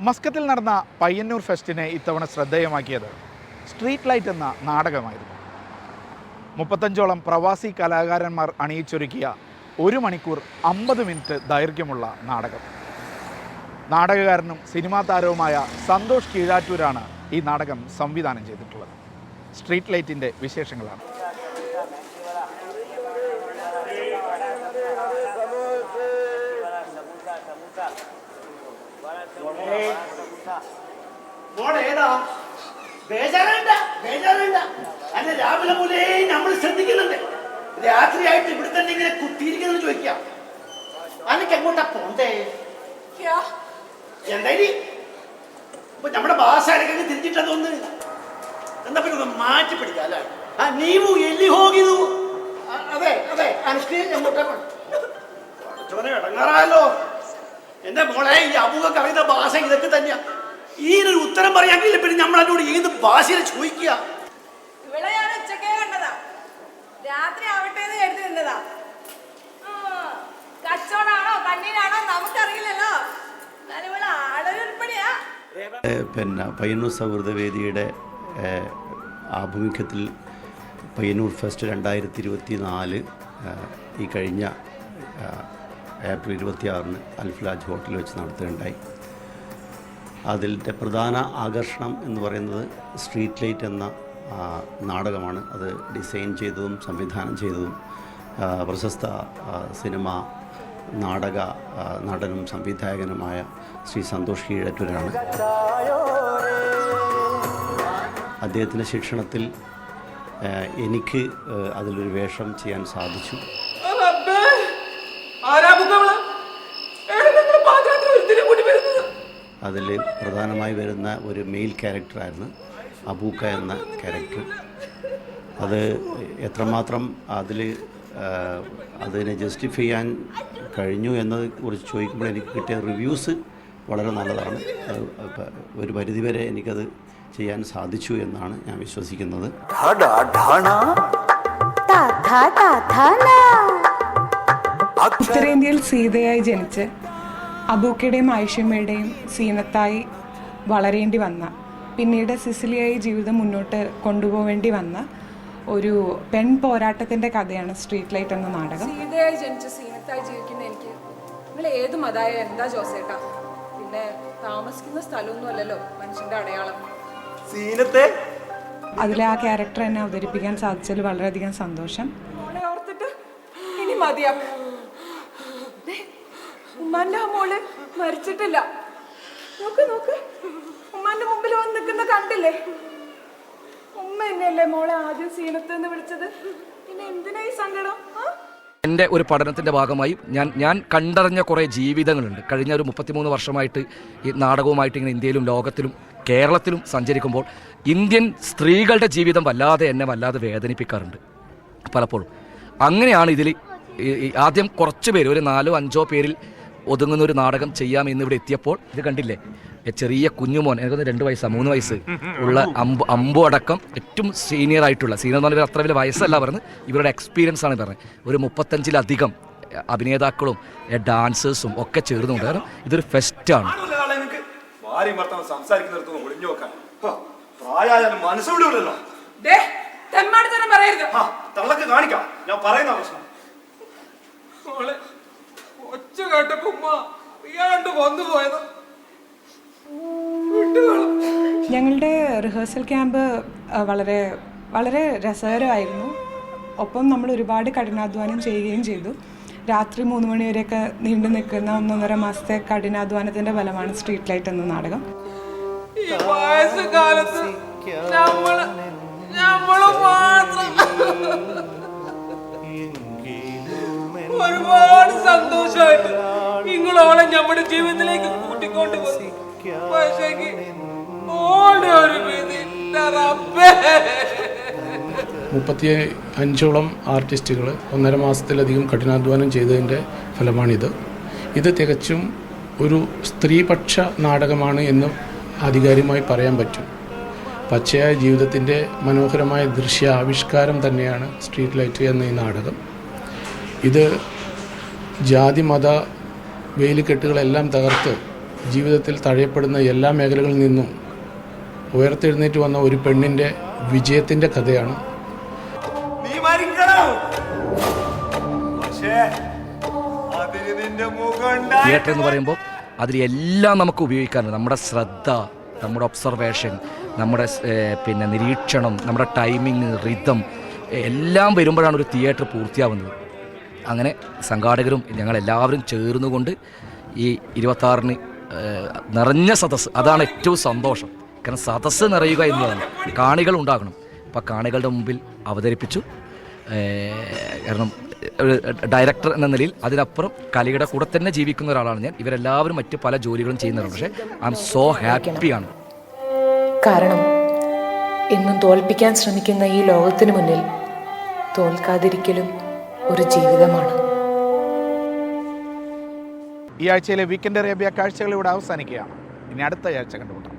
മസ്കത്തിൽ നടന്ന പയ്യന്നൂർ ഫെസ്റ്റിനെ ഇത്തവണ ശ്രദ്ധേയമാക്കിയത് street light എന്ന നാടകമായിരുന്നു. 35ഓളം പ്രവാസി കലാകാരന്മാർ അണിയിച്ചൊരുക്കിയ 1 മണിക്കൂർ 50 മിനിറ്റ് ദൈർഘ്യമുള്ള നാടകം. നാടകകാരനും സിനിമാ താരവുമായ സന്തോഷ് കീഴാറ്റൂരാണ് ഈ നാടകം സംവിധാനം ചെയ്തിട്ടുള്ളത്. സ്ട്രീറ്റ് ലൈറ്റിൻ്റെ വിശേഷങ്ങളാണ്. രാവിലെ മുതലേ നമ്മൾ ശ്രദ്ധിക്കുന്നുണ്ട്. രാത്രിയായിട്ട് ഇവിടെ തന്നെ ഇങ്ങനെ കുത്തിയിരിക്കുന്നു ചോദിക്കാം. അനക്ക് എങ്ങോട്ടാ പോണ്ടേ? എന്തായാലും ഇപ്പൊ നമ്മുടെ ഭാഷയൊക്കെ തിരിച്ചിട്ടതൊന്ന് എന്താ പിന്നെ ഒന്ന് മാറ്റി പിടിക്കാം അല്ലേ? നീവു എല്ലി ഹോകിതു. അതെ അതെ, അനക്ക് എങ്ങോട്ടാ ചോനെ ഇടങ്ങാറാലോ. എന്റെ മോളെ, ഈ അബൂക്ക് അറിയുന്ന ഭാഷ ഇതൊക്കെ തന്നെയാ. ഈ ഒരു ഉത്തരം പറയാമെങ്കിൽ പിന്നെ നമ്മൾ അതിനോട് ഏത് ഭാഷയിൽ ചോദിക്കുക? ഇവിടെ ഞാൻ ഉച്ചക്കേ കണ്ടതാ, രാത്രി ആവട്ടെ എന്ന് കരുതി നിന്നതാ. കച്ചവടാണോ കണ്ണീരാണോ നമുക്കറിയില്ലല്ലോ. ഇവിടെ ആളൊരുപടിയാ. പിന്നെ പയ്യന്നൂർ സൗഹൃദവേദിയുടെ ആഭിമുഖ്യത്തിൽ പയ്യന്നൂർ ഫെസ്റ്റ് 2024 ഈ കഴിഞ്ഞ ഏപ്രിൽ 26 അൽഫ്ലാജ് ഹോട്ടലിൽ വെച്ച് നടത്തുകയുണ്ടായി. അതിൻ്റെ പ്രധാന ആകർഷണം എന്ന് പറയുന്നത് സ്ട്രീറ്റ് ലൈറ്റ് എന്ന നാടകമാണ്. അത് ഡിസൈൻ ചെയ്തതും സംവിധാനം ചെയ്തതും പ്രശസ്ത സിനിമ നാടക നടനും സംവിധായകനുമായ ശ്രീ സന്തോഷ് കീഴാറ്റൂരാണ്. അദ്ദേഹത്തിൻ്റെ ശിക്ഷണത്തിൽ എനിക്ക് അതിലൊരു വേഷം ചെയ്യാൻ സാധിച്ചു. അതിൽ പ്രധാനമായി വരുന്ന ഒരു മെയിൽ ക്യാരക്ടറായിരുന്നു അബൂക്ക എന്ന ക്യാരക്ടർ. അത് എത്രമാത്രം അതിനെ ജസ്റ്റിഫൈ ചെയ്യാൻ കഴിഞ്ഞു എന്നതിനെക്കുറിച്ച് ചോദിക്കുമ്പോൾ എനിക്ക് കിട്ടിയ റിവ്യൂസ് വളരെ നല്ലതാണ്. ഒരു പരിധിവരെ എനിക്കത് ചെയ്യാൻ സാധിച്ചു എന്നാണ് ഞാൻ വിശ്വസിക്കുന്നത്. ഉത്തരേന്ത്യയിൽ സീതയായി ജനിച്ച് അബൂക്കയുടെയും ആയിഷമ്മയുടെയും സീനത്തായി വളരേണ്ടി വന്ന, പിന്നീട് സിസിലിയായി ജീവിതം മുന്നോട്ട് കൊണ്ടുപോവേണ്ടി വന്ന ഒരു പെൺ പോരാട്ടത്തിൻ്റെ കഥയാണ് സ്ട്രീറ്റ് ലൈറ്റ് എന്ന നാടകം. സീതയായി ജനിച്ച് സീനത്തായി ജീവിക്കുന്ന എനിക്ക് നിങ്ങൾ ഏത് മതായ എന്താ ജോസേട്ടാ? പിന്നെ താമസിക്കുന്ന സ്ഥലമൊന്നും അല്ലല്ലോ മനുഷ്യന്റെ അടയാളം. അതിലെ ആ ക്യാരക്ടർ എന്നെ അവതരിപ്പിക്കാൻ സാധിച്ചതിൽ വളരെയധികം സന്തോഷം. ഓർത്തിട്ട് ഇനി മതിയാ. ഉമ്മാന്റെ മോള് മരിച്ചിട്ടില്ല. നോക്ക് നോക്ക്, ഉമ്മാന്റെ മുമ്പിൽ വന്ന് നിൽക്കുന്ന കണ്ടില്ലേ? ഉമ്മ എന്നെയല്ലേ മോളെ ആദ്യം സീനത്ത് നിന്ന് വിളിച്ചത്. പിന്നെ എന്തിനാ ഈ സങ്കടം? എൻ്റെ ഒരു പഠനത്തിൻ്റെ ഭാഗമായി ഞാൻ കണ്ടറിഞ്ഞ കുറേ ജീവിതങ്ങളുണ്ട്. കഴിഞ്ഞ ഒരു 33 വർഷമായിട്ട് ഈ നാടകവുമായിട്ട് ഇങ്ങനെ ഇന്ത്യയിലും ലോകത്തിലും കേരളത്തിലും സഞ്ചരിക്കുമ്പോൾ ഇന്ത്യൻ സ്ത്രീകളുടെ ജീവിതം വല്ലാതെ വേദനിപ്പിക്കാറുണ്ട് പലപ്പോഴും. അങ്ങനെയാണ് ഇതിൽ ആദ്യം കുറച്ച് പേര്, ഒരു 4-5 പേരിൽ ഒതുങ്ങുന്ന ഒരു നാടകം ചെയ്യാമെന്ന് ഇവിടെ എത്തിയപ്പോൾ ഇത് കണ്ടില്ലേ, ചെറിയ കുഞ്ഞുമോൻ, എനിക്കൊന്ന് 2 വയസ്സാണ് 3 വയസ്സ് ഉള്ള അമ്പു അടക്കം ഏറ്റവും സീനിയർ എന്ന് പറഞ്ഞാൽ അത്ര വലിയ വയസ്സല്ല പറഞ്ഞ്, ഇവരുടെ എക്സ്പീരിയൻസ് ആണ് പറഞ്ഞത്. ഒരു 35-ലധികം അഭിനേതാക്കളും ഡാൻസേഴ്സും ഒക്കെ ചേർന്നുണ്ട്. കാരണം ഇതൊരു ഫെസ്റ്റാണ്. ഞങ്ങളുടെ റിഹേഴ്സൽ ക്യാമ്പ് വളരെ വളരെ രസകരമായിരുന്നു. ഒപ്പം നമ്മൾ ഒരുപാട് കഠിനാധ്വാനം ചെയ്യുകയും ചെയ്തു. രാത്രി 3 മണി വരെയൊക്കെ നീണ്ടു നിൽക്കുന്ന 1.5 മാസത്തെ കഠിനാധ്വാനത്തിൻ്റെ ഫലമാണ് സ്ട്രീറ്റ് ലൈറ്റ് എന്ന നാടകം. ഒരുപാട് സന്തോഷമായിട്ട് നിങ്ങളോളെ നമ്മുടെ ജീവിതത്തിലേക്ക് കൂട്ടിക്കൊണ്ട് പോകും. 35ഓളം ആർട്ടിസ്റ്റുകൾ 1.5 മാസത്തിലധികം കഠിനാധ്വാനം ചെയ്തതിൻ്റെ ഫലമാണിത്. ഇത് തികച്ചും ഒരു സ്ത്രീപക്ഷ നാടകമാണ് എന്ന് ആധികാരികമായി പറയാൻ പറ്റും. പച്ചയായ ജീവിതത്തിൻ്റെ മനോഹരമായ ദൃശ്യ ആവിഷ്കാരം തന്നെയാണ് സ്ട്രീറ്റ് ലൈറ്റ് എന്ന ഈ നാടകം. ഇത് ജാതി മത വേലിക്കെട്ടുകളെല്ലാം തകർത്ത് ജീവിതത്തിൽ തഴയപ്പെടുന്ന എല്ലാ മേഖലകളിൽ നിന്നും ഉയർത്തെഴുന്നേറ്റ് വന്ന ഒരു പെണ്ണിൻ്റെ വിജയത്തിൻ്റെ കഥയാണ്. നീ മരിക്കണം, പക്ഷേ അതിന് നിന്റെ മുഖം തിയേറ്റർ എന്ന് പറയുമ്പോൾ അതിലെല്ലാം നമുക്ക് ഉപയോഗിക്കാറുണ്ട്. നമ്മുടെ ശ്രദ്ധ, നമ്മുടെ ഒബ്സർവേഷൻ, നമ്മുടെ പിന്നെ നിരീക്ഷണം, നമ്മുടെ ടൈമിങ്, റിതം എല്ലാം വരുമ്പോഴാണ് ഒരു തിയേറ്റർ പൂർത്തിയാവുന്നത്. അങ്ങനെ സംഘാടകരും ഞങ്ങളെല്ലാവരും ചേർന്നുകൊണ്ട് ഈ 26-ന് നിറഞ്ഞ സദസ്സ്, അതാണ് ഏറ്റവും സന്തോഷം. കാരണം സദസ്സ് നിറയുക എന്നതാണ്, കാണികൾ ഉണ്ടാകണം. അപ്പോൾ കാണികളുടെ മുമ്പിൽ അവതരിപ്പിച്ചു. കാരണം ഒരു ഡയറക്ടർ എന്ന നിലയിൽ അതിനപ്പുറം കലയുടെ കൂടെ തന്നെ ജീവിക്കുന്ന ഒരാളാണ് ഞാൻ. ഇവരെല്ലാവരും മറ്റ് പല ജോലികളും ചെയ്യുന്നവരാണ്. പക്ഷേ ഐ എം സോ ഹാപ്പിയാണ്. കാരണം എന്നും തോൽപ്പിക്കാൻ ശ്രമിക്കുന്ന ഈ ലോകത്തിന് മുന്നിൽ തോൽക്കാതിരിക്കലും ഒരു ജീവിതമാണ്. ഈ ആഴ്ചയിലെ വീക്കെൻഡ് അറേബ്യ കാഴ്ചകൾ ഇവിടെ അവസാനിക്കുകയാണ്. ഇനി അടുത്ത ആഴ്ച കണ്ടുമുട്ടാം.